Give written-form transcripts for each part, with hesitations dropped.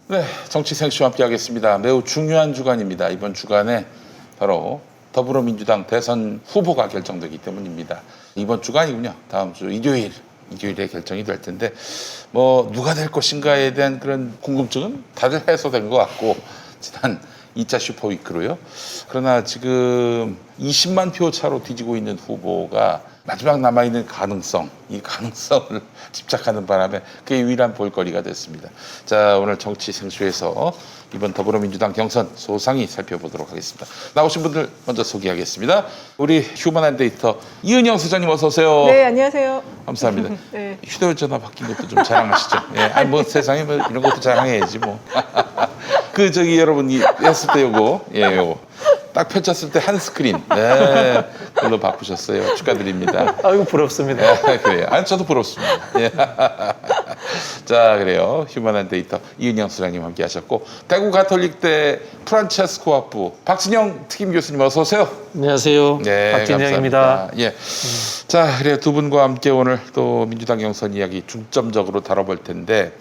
네, 정치생쇼와 함께하겠습니다. 매우 중요한 주간입니다. 이번 주간에 바로 더불어민주당 대선 후보가 결정되기 때문입니다. 이번 주간이군요. 다음 주 일요일에 결정이 될 텐데 뭐 누가 될 것인가에 대한 그런 궁금증은 다들 해소된 것 같고 지난 2차 슈퍼위크로요. 그러나 지금 20만 표 차로 뒤지고 있는 후보가 마지막 남아있는 이 가능성을 집착하는 바람에 그게 유일한 볼거리가 됐습니다. 자, 오늘 정치 생쇼에서 이번 더불어민주당 경선 소상히 살펴보도록 하겠습니다. 나오신 분들 먼저 소개하겠습니다. 우리 휴먼한 데이터 이은영 소장님 어서 오세요. 네, 안녕하세요. 감사합니다. 네. 휴대전화 바뀐 것도 좀 자랑하시죠. 예, 아니 뭐 세상에 뭐 이런 것도 자랑해야지 뭐. 그 저기 여러분이 했을 때 요거 딱 펼쳤을 때 한 스크린 그걸로 바꾸셨어요. 축하드립니다. 아이고 부럽습니다. 예, 그래요. 아니 저도 부럽습니다. 예. 자, 그래요. 휴먼한 데이터 이은영 소장님 함께하셨고 대구 가톨릭대 프란체스코 학부 박진영 특임 교수님 어서 오세요. 안녕하세요. 네, 박진영입니다. 감사합니다. 예. 자, 그래요. 두 분과 함께 오늘 또 민주당 경선 이야기 중점적으로 다뤄볼 텐데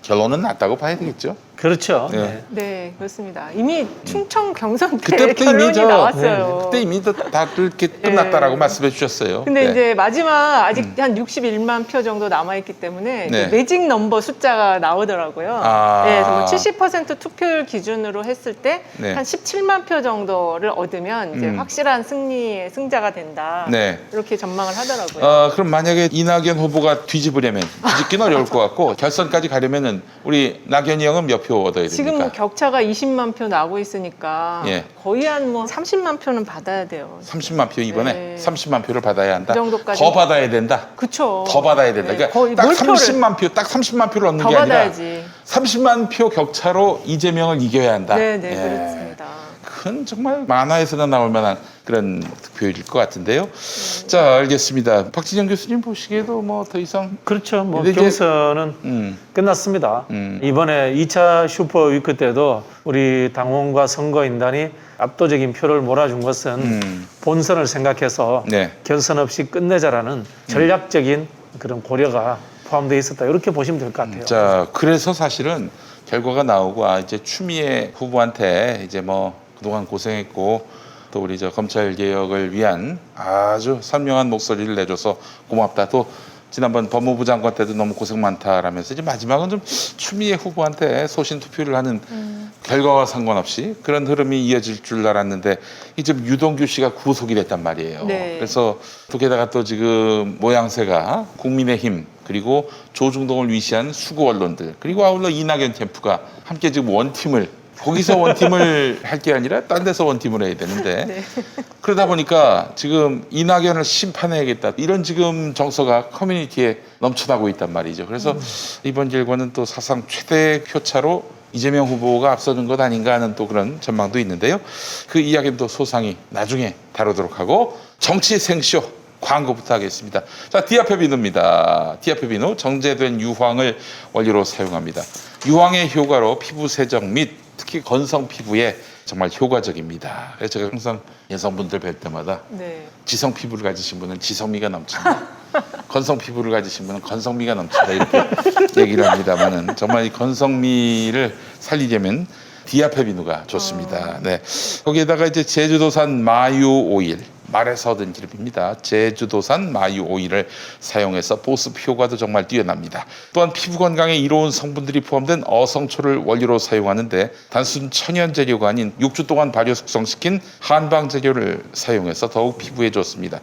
결론은 났다고 봐야 되겠죠. 그렇죠. 네. 네. 네, 그렇습니다. 이미 충청 경선 때 그때부터 결론이 이미 나왔어요. 그때 이미 다 그렇게 끝났다라고 말씀해 주셨어요. 근데 네. 이제 마지막 아직 한 61만 표 정도 남아있기 때문에 네. 매직 넘버 숫자가 나오더라고요. 아. 네, 그래서 70% 투표율 기준으로 했을 때 한 네. 17만 표 정도를 얻으면 이제 확실한 승리의 승자가 된다. 네. 이렇게 전망을 하더라고요. 그럼 만약에 이낙연 후보가 뒤집으려면 뒤집기는 어려울 것 같고 결선까지 가려면은 우리 낙연이 형은 몇 표 얻어야 됩니까? 지금 뭐 격차가 20만 표 나고 있으니까 예. 거의 한 뭐 30만 표는 받아야 돼요. 30만 표 이번에 네. 30만 표를 받아야 한다. 그 정도까지. 더 받아야 된다. 그쵸. 더 받아야 된다. 네, 그러니까 거의 딱 몰표를 30만 표를 얻는 더 게 아니라 받아야지. 30만 표 격차로 이재명을 이겨야 한다. 네, 네, 예. 그렇습니다. 큰 정말 만화에서나 나올 만한 그런 득표율일 것 같은데요. 자, 알겠습니다. 박진영 교수님 보시기에도 뭐 더 이상 그렇죠. 뭐 근데 이제- 경선은 끝났습니다. 이번에 2차 슈퍼위크 때도 우리 당원과 선거인단이 압도적인 표를 몰아준 것은 본선을 생각해서 네. 결선 없이 끝내자라는 전략적인 그런 고려가 포함되어 있었다. 이렇게 보시면 될 것 같아요. 자, 그래서 사실은 결과가 나오고 이제 추미애 후보한테 이제 뭐 그동안 고생했고 또 우리 저 검찰 개혁을 위한 아주 선명한 목소리를 내줘서 고맙다. 또 지난번 법무부 장관 때도 너무 고생 많다라면서 이제 마지막은 좀 추미애 후보한테 소신 투표를 하는 결과와 상관없이 그런 흐름이 이어질 줄 알았는데 이제 유동규 씨가 구속이 됐단 말이에요. 네. 그래서 또 게다가 또 지금 모양새가 국민의힘 그리고 조중동을 위시한 수구 언론들 그리고 아울러 이낙연 캠프가 함께 지금 원팀을 거기서 원팀을 할 게 아니라 딴 데서 원팀을 해야 되는데 네. 그러다 보니까 지금 이낙연을 심판해야겠다 이런 지금 정서가 커뮤니티에 넘쳐나고 있단 말이죠. 그래서 이번 결과는 또 사상 최대 표차로 이재명 후보가 앞서는 것 아닌가 하는 또 그런 전망도 있는데요. 그 이야기는 또 소상히 나중에 다루도록 하고 정치 생쇼 광고부터 하겠습니다. 자, 디아페 비누입니다. 디아페 비누 정제된 유황을 원료로 사용합니다. 유황의 효과로 피부 세정 및 특히 건성 피부에 정말 효과적입니다. 그래서 제가 항상 여성분들 뵐 때마다 네. 지성 피부를 가지신 분은 지성미가 넘친다. 건성 피부를 가지신 분은 건성미가 넘친다. 이렇게 얘기를 합니다만은 정말 이 건성미를 살리려면 디아페 비누가 좋습니다. 네. 거기에다가 이제 제주도산 마유 오일, 말에서 얻은 기름입니다. 제주도산 마유 오일을 사용해서 보습 효과도 정말 뛰어납니다. 또한 피부 건강에 이로운 성분들이 포함된 어성초를 원료로 사용하는데 단순 천연 재료가 아닌 6주 동안 발효 숙성시킨 한방 재료를 사용해서 더욱 피부에 좋습니다.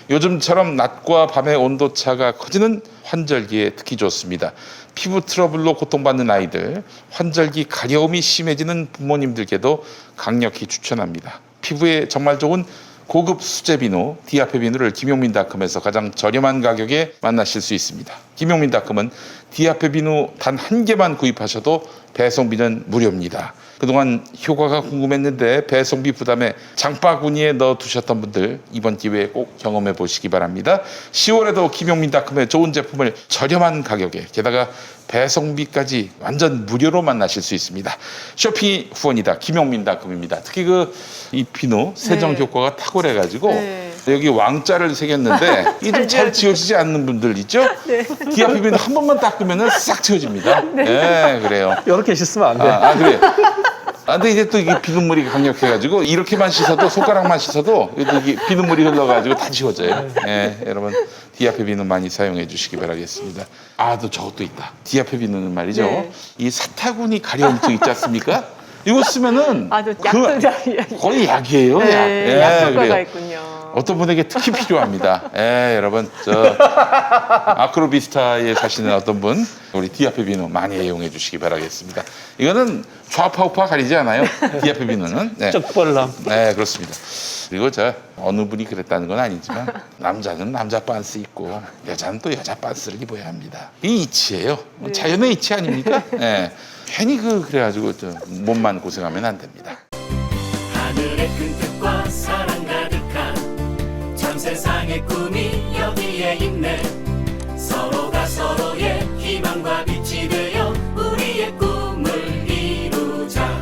요즘처럼 낮과 밤의 온도차가 커지는 환절기에 특히 좋습니다. 피부 트러블로 고통받는 아이들, 환절기 가려움이 심해지는 부모님들께도 강력히 추천합니다. 피부에 정말 좋은 고급 수제 비누 디아페 비누를 김용민닷컴에서 가장 저렴한 가격에 만나실 수 있습니다. 김용민닷컴은 디아페 비누 단 한 개만 구입하셔도 배송비는 무료입니다. 그동안 효과가 궁금했는데 배송비 부담에 장바구니에 넣어두셨던 분들 이번 기회에 꼭 경험해 보시기 바랍니다. 10월에도 김용민닷컴의 좋은 제품을 저렴한 가격에 게다가 배송비까지 완전 무료로 만나실 수 있습니다. 쇼핑 후원이다 김용민닷컴입니다. 특히 이 비누 세정 네. 효과가 탁월해가지고 네. 여기 왕자를 새겼는데 이 좀 잘 지워지지 않는 분들 있죠? 디아페빈 한 번만 닦으면 싹 지워집니다. 네, 그래요. 이렇게 씻으면 안 돼. 그래. 근데 이제 또 이게 비눗물이 강력해가지고 이렇게만 씻어도 손가락만 씻어도 이게 비눗물이 흘러가지고 다 지워져요. 네, 여러분 디아페빈은 많이 사용해 주시기 바라겠습니다. 또 저것도 있다. 디아페빈은 말이죠. 네. 이 사타구니 가려움증 있지 않습니까? 이거 쓰면은 아주 약도 거의 약이에요. 네, 약. 약 효과가 그래요. 있군요. 어떤 분에게 특히 필요합니다. 여러분 저 아크로비스타에 사시는 어떤 분 우리 디아페빈은 많이 이용해 주시기 바라겠습니다. 이거는 좌파 우파 가리지 않아요. 디아페빈은 네. 쪽벌남. 네, 그렇습니다. 그리고 저 어느 분이 그랬다는 건 아니지만 남자는 남자 반스 입고 여자는 또 여자 반스를 입어야 합니다. 이 이치예요. 네. 자연의 이치 아닙니까? 네. 괜히 그래가지고 저 몸만 고생하면 안 됩니다. 하늘의 큰 뜻과 사랑 가득한 전 세상의 꿈이 여기에 있네. 서로가 서로의 희망과 빛이 되어 우리의 꿈을 이루자.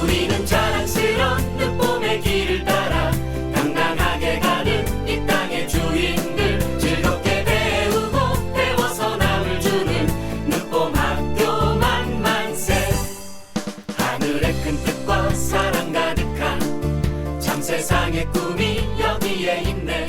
우리는 자랑스런 늑봄의 길을 따라 당당하게 가는 이 땅의 주인들. 즐겁게 배우고 배워서 남을 주는 늑봄 학교 만만세. 하늘의 큰 뜻과 사랑 가득한 참 세상의 꿈이 여기에 있네.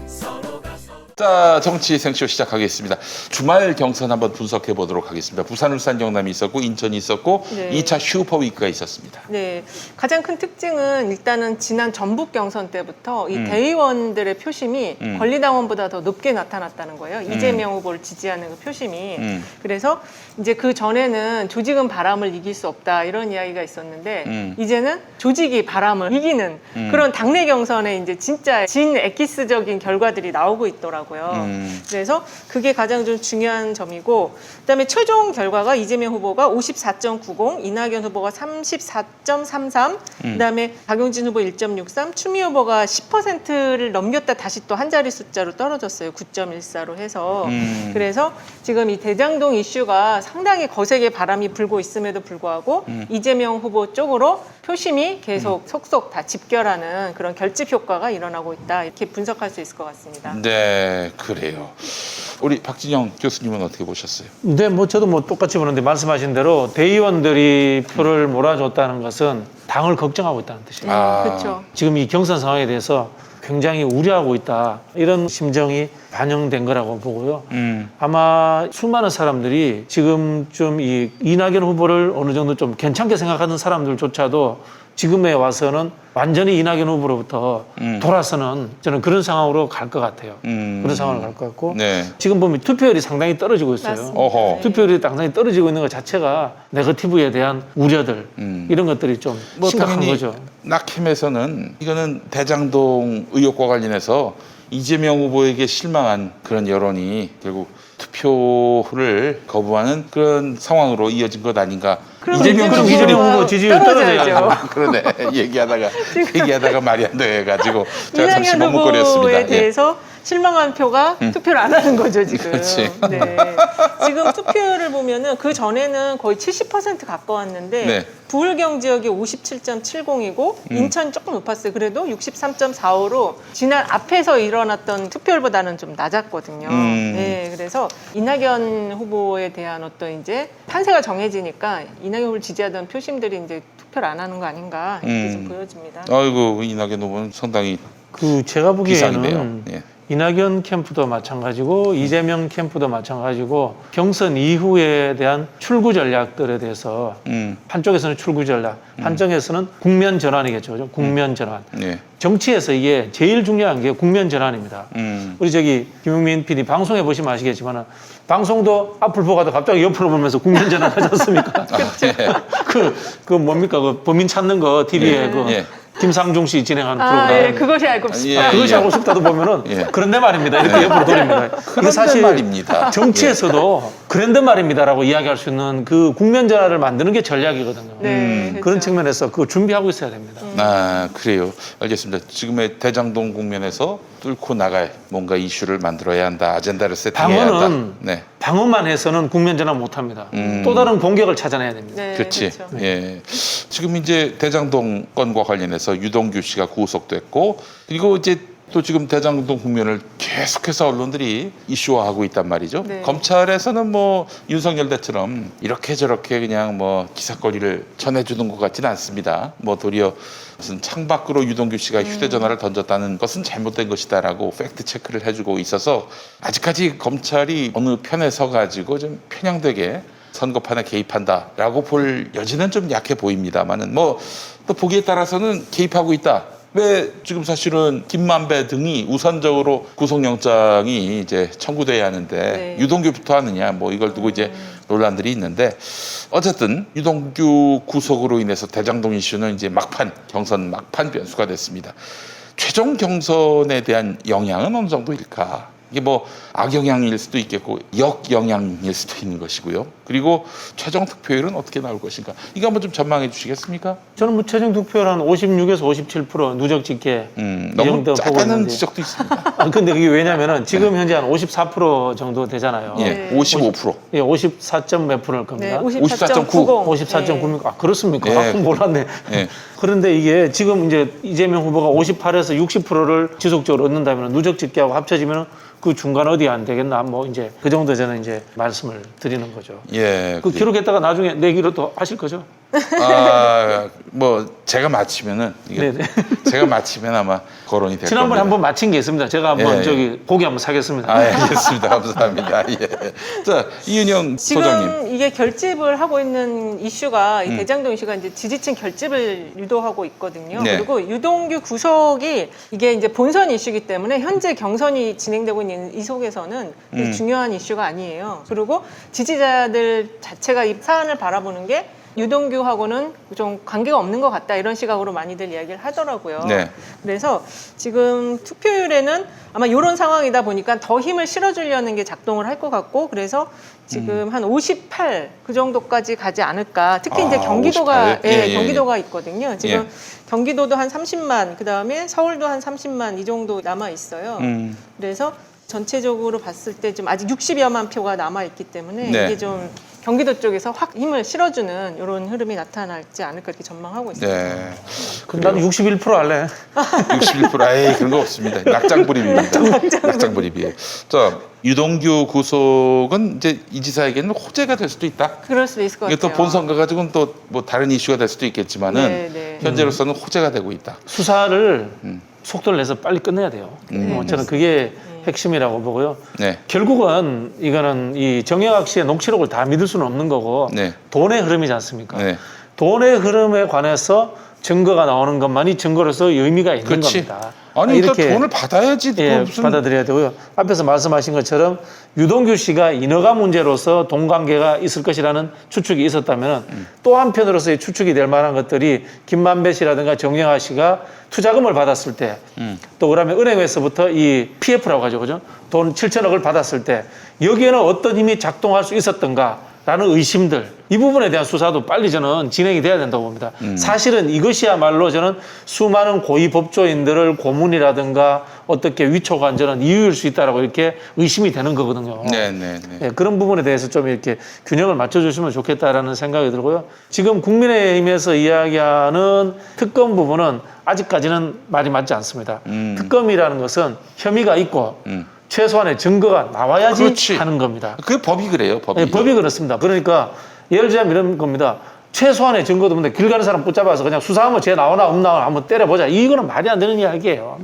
서로가 서로 자, 정치 생쇼 시작하겠습니다. 주말 경선 한번 분석해 보도록 하겠습니다. 부산, 울산, 경남이 있었고 인천이 있었고 네. 2차 슈퍼위크가 있었습니다. 네, 가장 큰 특징은 일단은 지난 전북 경선 때부터 이 대의원들의 표심이 권리당원보다 더 높게 나타났다는 거예요. 이재명 후보를 지지하는 그 표심이. 그래서 이제 그 전에는 조직은 바람을 이길 수 없다 이런 이야기가 있었는데 이제는 조직이 바람을 이기는 그런 당내 경선에 이제 진짜 진 엑기스적인 결과들이 나오고 있더라고요. 그래서 그게 가장 좀 중요한 점이고, 그다음에 최종 결과가 이재명 후보가 54.90, 이낙연 후보가 34.33, 그다음에 박용진 후보 1.63, 추미애 후보가 10%를 넘겼다 다시 또 한 자리 숫자로 떨어졌어요. 9.14로 해서. 그래서 지금 이 대장동 이슈가 상당히 거세게 바람이 불고 있음에도 불구하고 이재명 후보 쪽으로 표심이 계속 속속 다 집결하는 그런 결집 효과가 일어나고 있다. 이렇게 분석할 수 있을 것 같습니다. 네, 그래요. 우리 박진영 교수님은 어떻게 보셨어요? 근데 뭐 저도 뭐 똑같이 보는데 말씀하신 대로 대의원들이 표를 몰아줬다는 것은 당을 걱정하고 있다는 뜻이에요. 그렇죠. 지금 이 경선 상황에 대해서 굉장히 우려하고 있다. 이런 심정이 반영된 거라고 보고요. 아마 수많은 사람들이 지금 좀 이 이낙연 후보를 어느 정도 좀 괜찮게 생각하는 사람들조차도 지금에 와서는 완전히 이낙연 후보로부터 돌아서는 저는 그런 상황으로 갈 것 같아요. 그런 상황으로 갈 것 같고 네. 지금 보면 투표율이 상당히 떨어지고 있어요. 맞습니다. 어허. 투표율이 상당히 떨어지고 있는 것 자체가 네거티브에 대한 우려들 이런 것들이 좀 뭐 심각한 당연히 거죠. 낙힘에서는 이거는 대장동 의혹과 관련해서 이재명 후보에게 실망한 그런 여론이 결국 투표를 거부하는 그런 상황으로 이어진 것 아닌가. 그럼 이재명 후보 지지율 떨어져야죠. 그러네. 얘기하다가 말이 안 돼가지고 제가 잠시 이낙연 머뭇거렸습니다. 후보에 예. 대해서 실망한 표가 투표를 안 하는 거죠, 지금. 그렇지. 네. 지금 투표율을 보면은 그 전에는 거의 70% 가까웠는데 네. 부울경 지역이 57.70이고 인천이 조금 높았어요. 그래도 63.45로 지난 앞에서 일어났던 투표율보다는 좀 낮았거든요. 네. 그래서 이낙연 후보에 대한 어떤 이제 판세가 정해지니까 이낙연 후보를 지지하던 표심들이 이제 투표를 안 하는 거 아닌가 이렇게 좀 보여집니다. 아이고 이낙연 후보는 상당히 그 제가 비상인데요. 보기에는 예. 이낙연 캠프도 마찬가지고 이재명 캠프도 마찬가지고 경선 이후에 대한 출구 전략들에 대해서 한쪽에서는 출구 전략, 한쪽에서는 국면 전환이겠죠. 그죠? 국면 전환. 예. 정치에서 이게 제일 중요한 게 국면 전환입니다. 음. 우리 저기 김용민 PD 방송해 보시면 아시겠지만 방송도 앞을 보고 가다 갑자기 옆으로 보면서 국면 전환 하지 않습니까? 그 뭡니까? 그 범인 찾는 거 TV에 그 예. 김상중 씨 진행한 아, 프로그램. 예, 그것이 알고 싶다. 예. 그것이 하고 싶다도 보면은 예. 그런데 말입니다. 이렇게 옆으로 돌립니다. 이게 그런데 사실 말입니다. 정치에서도 그런데 말입니다라고 이야기할 수 있는 그 국면 전환을 만드는 게 전략이거든요. 네, 그렇죠. 그런 측면에서 그거 준비하고 있어야 됩니다. 아, 그래요. 알겠습니다. 지금의 대장동 국면에서 뚫고 나갈 뭔가 이슈를 만들어야 한다. 아젠다를 세팅해야 한다. 당원은 네. 방어만 해서는 국면 전환 못 합니다. 또 다른 공격을 찾아내야 됩니다. 네, 그렇지. 그렇죠. 예. 지금 이제 대장동 건과 관련해서 유동규 씨가 구속됐고 그리고 이제 또 지금 대장동 국면을 계속해서 언론들이 이슈화하고 있단 말이죠. 네. 검찰에서는 뭐 윤석열 대처럼 이렇게 저렇게 그냥 뭐 기사거리를 전해주는 것 같지는 않습니다. 뭐 도리어 무슨 창밖으로 유동규 씨가 휴대전화를 던졌다는 것은 잘못된 것이다라고 팩트 체크를 해주고 있어서 아직까지 검찰이 어느 편에 서가지고 좀 편향되게 선거판에 개입한다라고 볼 여지는 좀 약해 보입니다만은 뭐 또 보기에 따라서는 개입하고 있다. 왜 지금 사실은 김만배 등이 우선적으로 구속영장이 이제 청구돼야 하는데 네. 유동규부터 하느냐 뭐 이걸 두고 이제 논란들이 있는데 어쨌든 유동규 구속으로 인해서 대장동 이슈는 이제 막판 경선 막판 변수가 됐습니다. 최종 경선에 대한 영향은 어느 정도일까? 이게 뭐 악영향일 수도 있겠고 역영향일 수도 있는 것이고요. 그리고 최종 득표율은 어떻게 나올 것인가? 이거 한번 좀 전망해 주시겠습니까? 저는 뭐 최종 득표율 한 56에서 57% 누적 집계 이 너무 정도 보고 작다는 있는데. 지적도 있습니다. 아, 근데 그게 왜냐면은 지금 현재 한 54% 정도 되잖아요. 예, 55%. 예, 54점 몇 프로일 네, 겁니다. 54.90. 54.9입니까? 아, 그렇습니까? 예. 아, 몰랐네. 예. 그런데 이게 지금 이제 이재명 후보가 58에서 60%를 지속적으로 얻는다면 누적 집계하고 합쳐지면 그 중간 어디 안 되겠나? 뭐 이제 그 정도 저는 이제 말씀을 드리는 거죠. 예. 그 기록했다가 나중에 내기로 또 하실 거죠? 아, 뭐 제가 마치면은 이게 네네. 제가 마치면 아마 거론이 될 지난번에 겁니다. 한번 마친 게 있습니다. 제가 한번 예, 저기 고기 한번 사겠습니다. 아, 예, 알겠습니다. 감사합니다. 예. 자, 이은영 지금 소장님. 이게 결집을 하고 있는 이슈가 이 대장동 이슈가 이제 지지층 결집을 유도하고 있거든요. 네. 그리고 유동규 구속이 이게 이제 본선 이슈이기 때문에 현재 경선이 진행되고 있는 이 속에서는 중요한 이슈가 아니에요. 그리고 지지자들 자체가 이 사안을 바라보는 게 유동규하고는 좀 관계가 없는 것 같다 이런 시각으로 많이들 이야기를 하더라고요. 네. 그래서 지금 투표율에는 아마 이런 상황이다 보니까 더 힘을 실어주려는 게 작동을 할 것 같고 그래서 지금 한 58 그 정도까지 가지 않을까. 특히 이제 아, 경기도가 58? 예, 예, 경기도가 있거든요. 지금 예. 경기도도 한 30만 그 다음에 서울도 한 30만 이 정도 남아 있어요. 그래서 전체적으로 봤을 때 좀 아직 60여만 표가 남아 있기 때문에 네. 이게 좀 경기도 쪽에서 확 힘을 실어주는 이런 흐름이 나타날지 않을까 이렇게 전망하고 있습니다. 네. 그럼 나는 61% 할래. 61% 에이 그런 거 없습니다. 낙장불입입니다. 낙장불입이에요. 자, 유동규 구속은 이제 이 지사에게는 호재가 될 수도 있다. 그럴 수도 있을 것 이게 같아요. 또 본선가 가지고는 또 뭐 다른 이슈가 될 수도 있겠지만은 네, 네. 현재로서는 호재가 되고 있다. 수사를 속도를 내서 빨리 끝내야 돼요. 저는 그게 핵심이라고 보고요. 네. 결국은 이거는 이 정영학 씨의 녹취록을 다 믿을 수는 없는 거고 네. 돈의 흐름이지 않습니까? 네. 돈의 흐름에 관해서 증거가 나오는 것만이 증거로서 의미가 있는 그렇지. 겁니다. 아니 일단 돈을 받아야지 또 예, 무슨 받아들여야 되고요. 앞에서 말씀하신 것처럼 유동규 씨가 인허가 문제로서 돈 관계가 있을 것이라는 추측이 있었다면 또 한편으로서의 추측이 될 만한 것들이 김만배 씨라든가 정영하 씨가 투자금을 받았을 때 또 그러면 은행에서부터 이 PF라고 하죠. 그죠? 돈 7천억을 받았을 때 여기에는 어떤 힘이 작동할 수 있었던가 라는 의심들 이 부분에 대한 수사도 빨리 저는 진행이 돼야 된다고 봅니다. 사실은 이것이야말로 저는 수많은 고위 법조인들을 고문이라든가 어떻게 위촉한 저는 이유일 수 있다라고 이렇게 의심이 되는 거거든요. 네, 네, 네. 예, 그런 부분에 대해서 좀 이렇게 균형을 맞춰주시면 좋겠다라는 생각이 들고요. 지금 국민의힘에서 이야기하는 특검 부분은 아직까지는 말이 맞지 않습니다. 특검이라는 것은 혐의가 있고 최소한의 증거가 나와야지 그렇지. 하는 겁니다. 그 법이 그래요. 법이. 예, 법이 그렇습니다. 그러니까 예를 들자면 이런 겁니다. 최소한의 증거도 없는데 길 가는 사람 붙잡아서 그냥 수사하면 쟤 나오나 없나 한번 때려보자. 이거는 말이 안 되는 이야기예요.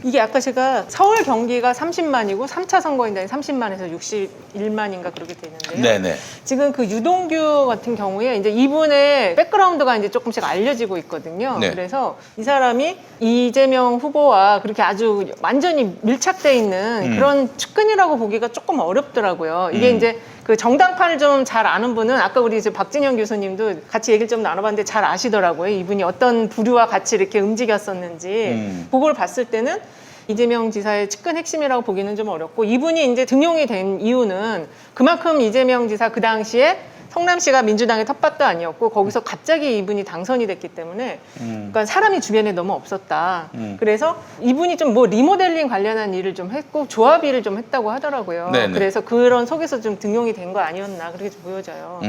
이게 아까 제가 서울 경기가 30만이고 3차 선거인단이 30만에서 61만인가 그렇게 돼 있는데요. 네, 네. 지금 그 유동규 같은 경우에 이제 이분의 백그라운드가 이제 조금씩 알려지고 있거든요. 네. 그래서 이 사람이 이재명 후보와 그렇게 아주 완전히 밀착돼 있는 그런 측근이라고 보기가 조금 어렵더라고요. 이게 이제 그 정당판을 좀 잘 아는 분은 아까 우리 이제 박진영 교수님도 같이 얘기를 좀 나눠봤는데 잘 아시더라고요. 이분이 어떤 부류와 같이 이렇게 움직였었는지 그걸 봤을 때는 이재명 지사의 측근 핵심이라고 보기는 좀 어렵고 이분이 이제 등용이 된 이유는 그만큼 이재명 지사 그 당시에 성남시가 민주당의 텃밭도 아니었고 거기서 갑자기 이분이 당선이 됐기 때문에 그러니까 사람이 주변에 너무 없었다. 그래서 이분이 좀 뭐 리모델링 관련한 일을 좀 했고 조합 일을 좀 했다고 하더라고요. 네네. 그래서 그런 속에서 좀 등용이 된 거 아니었나 그렇게 좀 보여져요.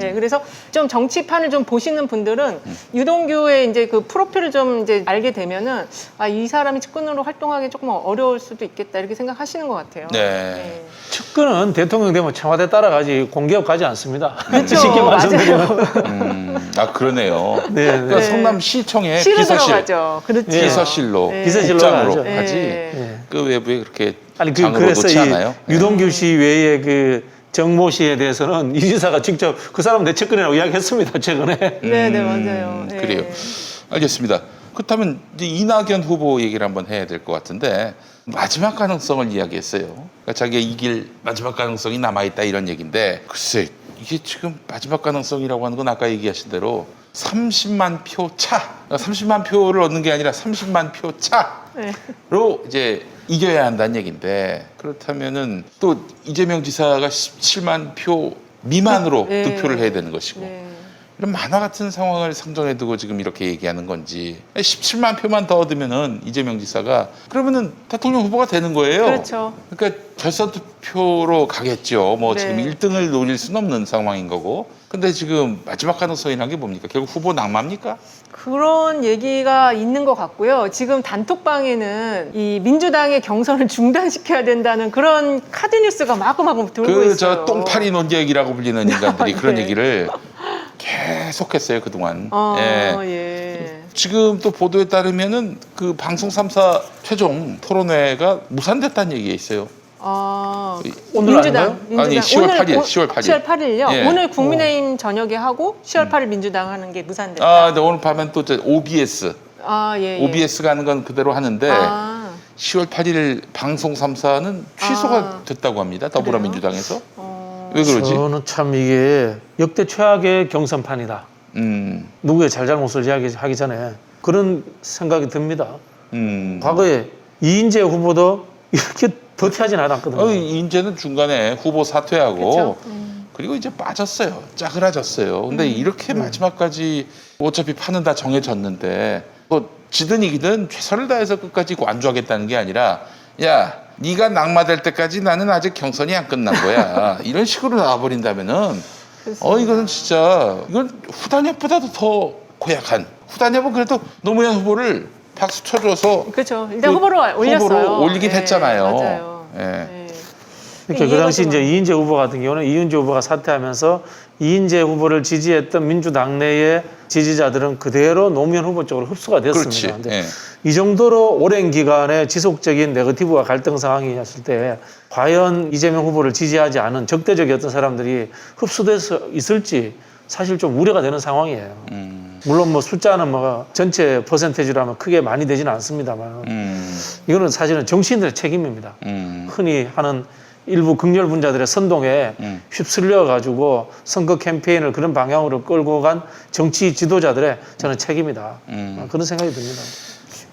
예, 그래서 좀 정치판을 좀 보시는 분들은 유동규의 이제 그 프로필을 좀 이제 알게 되면은 아, 이 사람이 측근으로 활동하기 조금 어려울 수도 있겠다 이렇게 생각하시는 것 같아요. 네. 측근은 대통령 되면 청와대 따라가지 공기업 가지 않습니다. 그렇죠. 쉽게 말씀드리면. 아 그러네요. 네, 그러니까 네. 성남시청에 시로 비서실, 들어가죠. 그렇지. 예. 비서실로 네. 비서실로 국장으로 가죠. 하지. 네. 그 외부에 그렇게 아니 장으로 그래서 놓지 않아요. 유동규 씨 외에 그 정모 씨에 대해서는 이 지사가 직접 그 사람 내 측근이라고 이야기했습니다 최근에. 네, 네, 맞아요. 네. 그래요. 알겠습니다. 그렇다면 이제 이낙연 후보 얘기를 한번 해야 될 것 같은데 마지막 가능성을 이야기했어요. 그러니까 자기가 이길 마지막 가능성이 남아있다 이런 얘기인데 글쎄 이게 지금 마지막 가능성이라고 하는 건 아까 얘기하신 대로 30만 표 차, 30만 표를 얻는 게 아니라 30만 표 네. 차로 이제 이겨야 한다는 얘기인데 그렇다면은 또 이재명 지사가 17만 표 미만으로 네. 득표를 해야 되는 것이고 네. 이런 만화 같은 상황을 상정해 두고 지금 이렇게 얘기하는 건지 17만 표만 더 얻으면은 이재명 지사가 그러면은 대통령 후보가 되는 거예요. 그렇죠. 그러니까 결선 투표로 가겠죠. 뭐 네. 지금 1등을 노릴 수는 없는 상황인 거고. 근데 지금 마지막 가능성이란 게 뭡니까? 결국 후보 낙마입니까? 그런 얘기가 있는 것 같고요. 지금 단톡방에는 이 민주당의 경선을 중단시켜야 된다는 그런 카드 뉴스가 마구마구 돌고 그 있어요. 저 똥파리 논객이라고 불리는 인간들이 그런 네. 얘기를 계속했어요 그동안. 예. 예. 지금 또 보도에 따르면은 그 방송 3사 최종 토론회가 무산됐다는 얘기가 있어요. 아, 오늘 민주당. 아니, 10월 8일, 10월 8일. 10월 8일요. 예. 오늘 국민의힘 저녁에 하고 10월 8일 민주당 하는 게 무산됐다. 아, 근데 오늘 밤엔 또 OBS, 아, 예, 예. OBS가 하는 건 그대로 하는데 아, 10월 8일 방송 3사는 취소가 아. 됐다고 합니다. 더불어민주당에서. 왜 그러지? 저는 참 이게 역대 최악의 경선판이다. 누구의 잘잘못을 이야기하기 전에 그런 생각이 듭니다. 과거에 이인재 후보도 이렇게 더티하진 않았거든요. 이인재는 중간에 후보 사퇴하고 그렇죠. 그리고 이제 빠졌어요. 짜그라졌어요. 근데 이렇게 마지막까지 어차피 판은 다 정해졌는데 뭐 지든 이기든 최선을 다해서 끝까지 완주하겠다는 게 아니라 야 네가 낙마될 때까지 나는 아직 경선이 안 끝난 거야. 이런 식으로 나와버린다면은 이거는 진짜 이건 후단협보다도 더 고약한 후단협은 그래도 노무현 후보를 박수 쳐줘서 그렇죠. 일단 그 후보로 올렸어요. 후보로 올리긴 예, 했잖아요. 맞아요. 예. 예. 그러니까 그 당시 이해가 이제 이인재 후보 같은 경우는 이인재 후보가 사퇴하면서 이인재 후보를 지지했던 민주당 내의 지지자들은 그대로 노무현 후보 쪽으로 흡수가 됐습니다. 그렇지. 근데 예. 이 정도로 오랜 기간의 지속적인 네거티브와 갈등 상황이었을 때 과연 이재명 후보를 지지하지 않은 적대적이었던 사람들이 흡수돼서 있을지 사실 좀 우려가 되는 상황이에요. 물론 뭐 숫자는 뭐 전체 퍼센테이지로 하면 크게 많이 되지는 않습니다만 이거는 사실은 정치인들의 책임입니다. 흔히 하는 일부 극렬분자들의 선동에 휩쓸려 가지고 선거 캠페인을 그런 방향으로 끌고 간 정치 지도자들의 저는 책임이다. 그런 생각이 듭니다.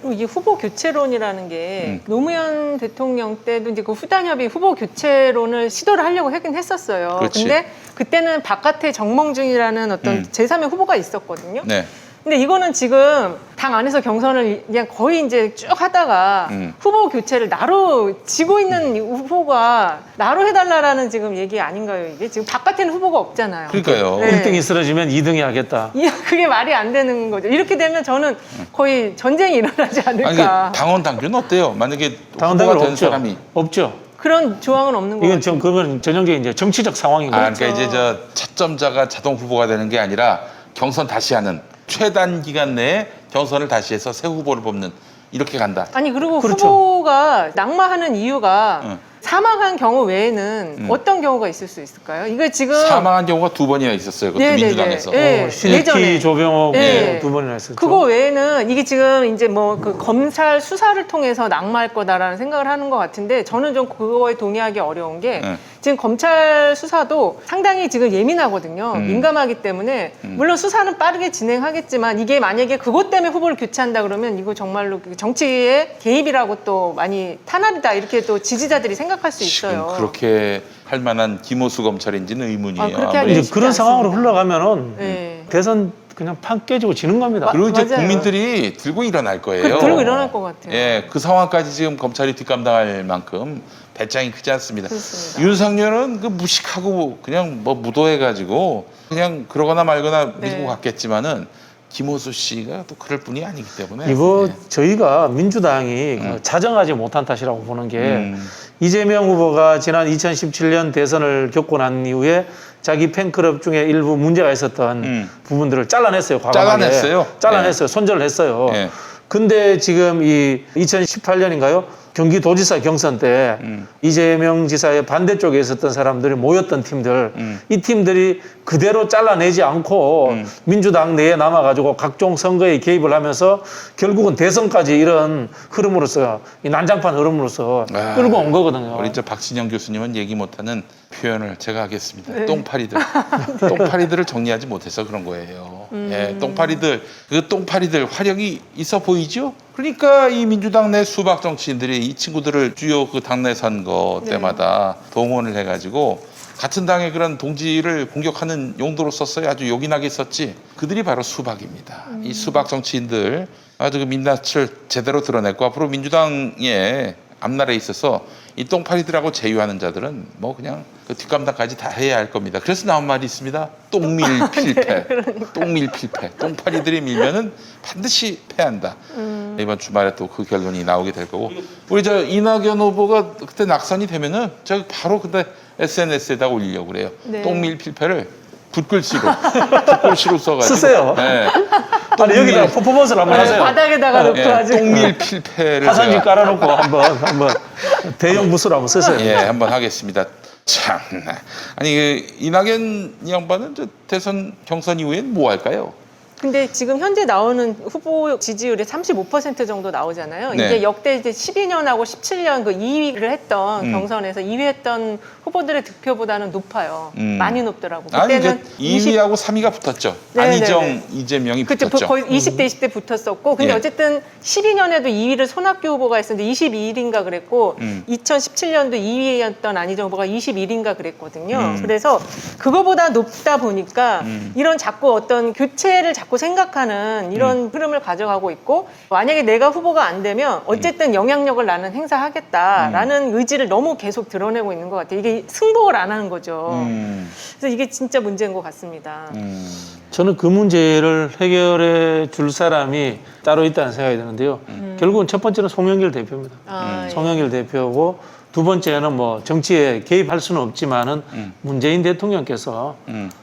그리고 이게 후보 교체론이라는 게 노무현 대통령 때도 이제 그 후단협이 후보 교체론을 시도를 하려고 하긴 했었어요. 그렇지. 근데 그때는 바깥에 정몽준이라는 어떤 제3의 후보가 있었거든요. 네. 근데 이거는 지금 당 안에서 경선을 그냥 거의 이제 쭉 하다가 후보 교체를 나로 지고 있는 이 후보가 나로 해달라라는 지금 얘기 아닌가요? 이게 지금 바깥에는 후보가 없잖아요. 그러니까요. 네. 1등이 쓰러지면 2등이 하겠다. 그게 말이 안 되는 거죠. 이렇게 되면 저는 거의 전쟁이 일어나지 아니 이게 않을까. 당원 당규는 어때요? 만약에 당원 후보가 당규는 된 없죠. 사람이 없죠. 그런 조항은 없는 이건 거예요. 좀 그건 전형적인 이제 정치적 상황인 거죠. 그러니까 이제 저 차점자가 자동 후보가 되는 게 아니라 경선 다시 하는 최단 기간 내에 경선을 다시 해서 새 후보를 뽑는 이렇게 간다. 아니 그리고 그렇죠. 후보가 낙마하는 이유가 사망한 경우 외에는 어떤 경우가 있을 수 있을까요? 이거 지금 사망한 경우가 2번이나 있었어요. 그것도 네네네. 민주당에서. 네. 신익희 예전에. 조병호 네. 두 번이나 했었죠. 그거 외에는 이게 지금 이제 뭐 그 검찰 수사를 통해서 낙마할 거다라는 생각을 하는 것 같은데 저는 좀 그거에 동의하기 어려운 게 지금 검찰 수사도 상당히 지금 예민하거든요. 민감하기 때문에 물론 수사는 빠르게 진행하겠지만 이게 만약에 그것 때문에 후보를 교체한다 그러면 이거 정말로 정치의 개입이라고 또 많이 탄압이다 이렇게 또 지지자들이 생각할 수 지금 있어요. 그렇게 할 만한 김호수 검찰인지는 의문이에요. 아, 그렇게 아무리. 하기 이제 그런 쉽지 상황으로 않습니다. 흘러가면은 네. 대선 그냥 판 깨지고 지는 겁니다. 그리고 이제 맞아요. 국민들이 들고 일어날 거예요. 들고 일어날 것 같아요. 예, 그 상황까지 지금 검찰이 뒷감당할 만큼 배짱이 크지 않습니다. 그렇습니다. 윤석열은 그 무식하고 그냥 뭐 무도해가지고 그냥 그러거나 말거나 네. 밀고 갔겠지만은 김호수 씨가 또 그럴 뿐이 아니기 때문에 이거 예. 저희가 민주당이 자정하지 못한 탓이라고 보는 게 이재명 후보가 지난 2017년 대선을 겪고 난 이후에 자기 팬클럽 중에 일부 문제가 있었던 부분들을 잘라냈어요. 과감하게. 잘라냈어요. 손절을 했어요. 예. 근데 지금 이 2018년인가요? 경기도지사 경선 때 이재명 지사의 반대쪽에 있었던 사람들이 모였던 팀들, 이 팀들이 그대로 잘라내지 않고 민주당 내에 남아가지고 각종 선거에 개입을 하면서 결국은 대선까지 이런 흐름으로서, 이 난장판 흐름으로서 끌고 온 거거든요. 우리 저 박진영 교수님은 얘기 못하는 표현을 제가 하겠습니다. 똥파리들. 똥파리들을 정리하지 못해서 그런 거예요. 예, 똥파리들, 그 똥파리들 화력이 있어 보이죠? 그러니까 이 민주당 내 수박 정치인들이 이 친구들을 주요 그 당내 선거 때마다 동원을 해가지고 같은 당의 그런 동지를 공격하는 용도로 썼어요. 아주 요긴하게 썼지. 그들이 바로 수박입니다. 이 수박 정치인들 아주 그 민낯을 제대로 드러냈고 앞으로 민주당의 앞날에 있어서 이 똥파리들하고 제휴하는 자들은 뭐 그냥 그 뒷감당까지 다 해야 할 겁니다. 그래서 나온 말이 있습니다. 똥밀필패. 똥밀필패. 똥파리들이 밀면은 반드시 패한다. 이번 주말에 또 그 결론이 나오게 될 거고. 우리 저 이낙연 후보가 그때 낙선이 되면은 제가 바로 그때 SNS에다 올리려고 그래요. 네. 똥밀필패를 붓글씨로 써가지고 쓰세요. 네. 아니 여기다 퍼포먼스를 한번 하세요. 바닥에다가 놓고 아주 똥밀필패를 화산지 제가 깔아놓고 한번 대형 붓으로 한번 쓰세요. 예, 한번 하겠습니다. 참, 아니 그 이낙연 양반은 저 대선 경선 이후엔 뭐 할까요? 근데 지금 현재 나오는 후보 지지율이 35% 정도 나오잖아요. 네. 이게 역대 이제 12년하고 17년 그 2위를 했던 경선에서 2위 했던 후보들의 득표보다는 높아요. 많이 높더라고. 아니 그때는 그 2위하고 3위가 붙었죠. 네, 안희정, 네, 네. 이재명이 그렇죠. 붙었죠. 거의 20대, 20대 붙었었고, 근데 예. 어쨌든 12년에도 2위를 손학규 후보가 했었는데 22일인가 그랬고, 2017년도 2위였던 안희정 후보가 21인가 그랬거든요. 그래서 그거보다 높다 보니까 이런 자꾸 어떤 교체를 자꾸 생각하는 이런 흐름을 가져가고 있고, 만약에 내가 후보가 안 되면 어쨌든 영향력을 나는 행사하겠다라는 의지를 너무 계속 드러내고 있는 것 같아요. 이게 승복을 안 하는 거죠. 그래서 이게 진짜 문제인 것 같습니다. 저는 그 문제를 해결해 줄 사람이 따로 있다는 생각이 드는데요. 결국은 첫 번째는 송영길 대표입니다. 예. 송영길 대표고 두 번째는 뭐 정치에 개입할 수는 없지만은 문재인 대통령께서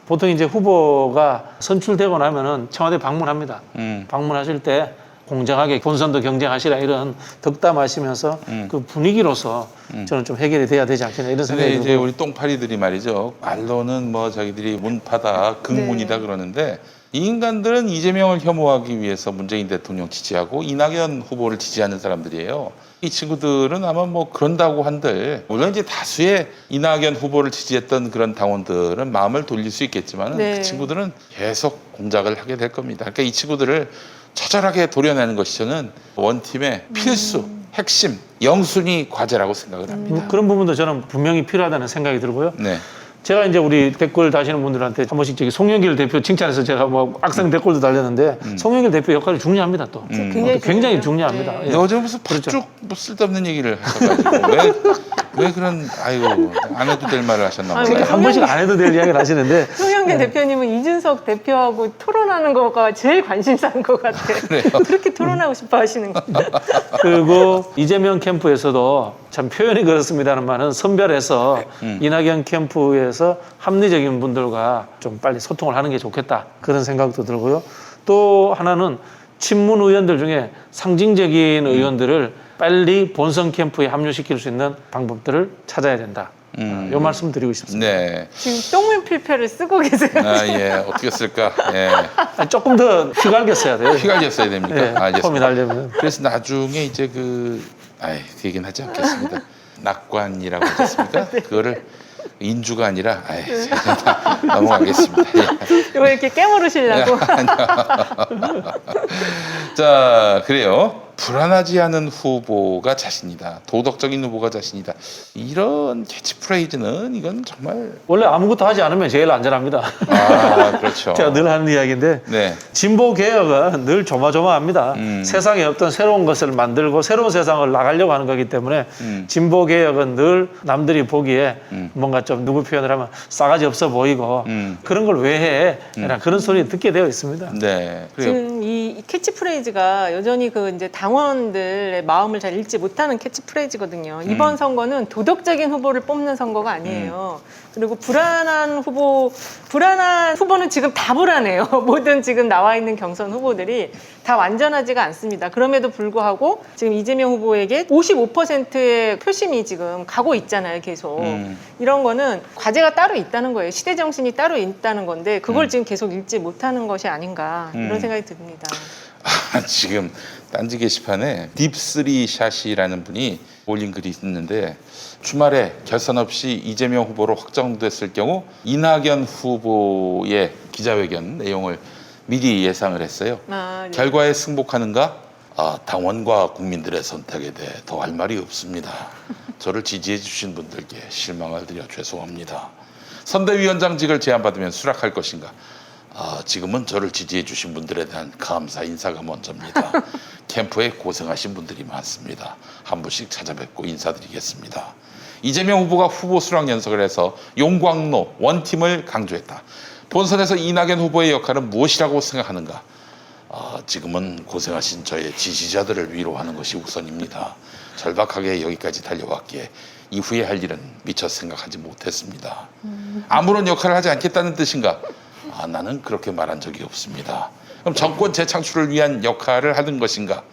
보통 이제 후보가 선출되고 나면은 청와대 방문합니다. 방문하실 때 공정하게 본선도 경쟁하시라 이런 덕담하시면서 그 분위기로서 저는 좀 해결이 돼야 되지 않겠나 이런 근데 생각이 이제 들고요. 우리 똥파리들이 말이죠. 말로는 뭐 자기들이 문파다, 극문이다 그러는데 이 인간들은 이재명을 혐오하기 위해서 문재인 대통령 지지하고 이낙연 후보를 지지하는 사람들이에요. 이 친구들은 아마 뭐 그런다고 한들 물론 이제 다수의 이낙연 후보를 지지했던 그런 당원들은 마음을 돌릴 수 있겠지만 네. 그 친구들은 계속 공작을 하게 될 겁니다. 그러니까 이 친구들을 처절하게 도려내는 것이 저는 원팀의 필수, 핵심, 영순위 과제라고 생각을 합니다. 그런 부분도 저는 분명히 필요하다는 생각이 들고요. 네. 제가 이제 우리 댓글 다시는 분들한테 한 번씩 저기 송영길 대표 칭찬해서 제가 뭐 악성 댓글도 달렸는데 송영길 대표 역할이 중요합니다 또. 굉장히 중요합니다. 네. 예. 근데 어제 무슨 그렇죠. 팥죽 뭐 쓸데없는 얘기를 하셔가지고 왜 그런 아이고 안 해도 될 말을 하셨나 아니, 봐요. 그러니까 한 번씩 안 해도 될 이야기를 하시는데 송영길 대표님은 이준석 대표하고 토론하는 거가 제일 관심사인 것 같아요. 그렇게 토론하고 싶어 하시는 거예요. 그리고 이재명 캠프에서도 참 표현이 그렇습니다만은 선별해서 이낙연 캠프에서 합리적인 분들과 좀 빨리 소통을 하는 게 좋겠다 그런 생각도 들고요. 또 하나는 친문 의원들 중에 상징적인 의원들을 빨리 본선 캠프에 합류시킬 수 있는 방법들을 찾아야 된다. 이 말씀 드리고 싶습니다. 네. 지금 똥물필패를 쓰고 계세요. 아, 예. 어떻게 쓸까? 예. 조금 더 휘갈겼어야 돼요. 휘갈겼어야 됩니까? 네, 폼이 알겠습니다. 나려면. 그래서 나중에 이제 그 얘기는 하지 않겠습니다. 낙관이라고 하셨습니까? 그거를 인주가 아니라 넘어가겠습니다. 예. 이거 이렇게 깨물으시려고. 자, 그래요. 불안하지 않은 후보가 자신이다. 도덕적인 후보가 자신이다. 이런 캐치프레이즈는 이건 정말 원래 아무것도 하지 않으면 제일 안전합니다. 그렇죠. 제가 늘 하는 이야기인데 네. 진보 개혁은 늘 조마조마합니다. 세상에 없던 새로운 것을 만들고 새로운 세상을 나가려고 하는 거기 때문에 진보 개혁은 늘 남들이 보기에 뭔가 좀 누구 표현을 하면 싸가지 없어 보이고 그런 걸 왜 해? 그런 소리 듣게 되어 있습니다. 네. 그래요. 지금 이 캐치프레이즈가 여전히 그 이제 당원들의 마음을 잘 읽지 못하는 캐치프레이즈거든요. 이번 선거는 도덕적인 후보를 뽑는 선거가 아니에요. 그리고 불안한 후보는 지금 다 불안해요. 모든 지금 나와 있는 경선 후보들이 다 완전하지가 않습니다. 그럼에도 불구하고 지금 이재명 후보에게 55%의 표심이 지금 가고 있잖아요, 계속. 이런 거는 과제가 따로 있다는 거예요. 시대 정신이 따로 있다는 건데 그걸 지금 계속 읽지 못하는 것이 아닌가 이런 생각이 듭니다. 지금 딴지 게시판에 딥3샷이라는 분이 올린 글이 있는데 주말에 결선 없이 이재명 후보로 확정됐을 경우 이낙연 후보의 기자회견 내용을 미리 예상을 했어요. 네. 결과에 승복하는가? 당원과 국민들의 선택에 대해 더 할 말이 없습니다. 저를 지지해 주신 분들께 실망을 드려 죄송합니다. 선대위원장직을 제안받으면 수락할 것인가? 지금은 저를 지지해 주신 분들에 대한 감사 인사가 먼저입니다. 캠프에 고생하신 분들이 많습니다. 한 분씩 찾아뵙고 인사드리겠습니다. 이재명 후보가 후보 수락 연석을 해서 용광로 원팀을 강조했다. 본선에서 이낙연 후보의 역할은 무엇이라고 생각하는가? 지금은 고생하신 저의 지지자들을 위로하는 것이 우선입니다. 절박하게 여기까지 달려왔기에 이후에 할 일은 미처 생각하지 못했습니다. 아무런 역할을 하지 않겠다는 뜻인가? 나는 그렇게 말한 적이 없습니다. 그럼 정권 재창출을 위한 역할을 하는 것인가?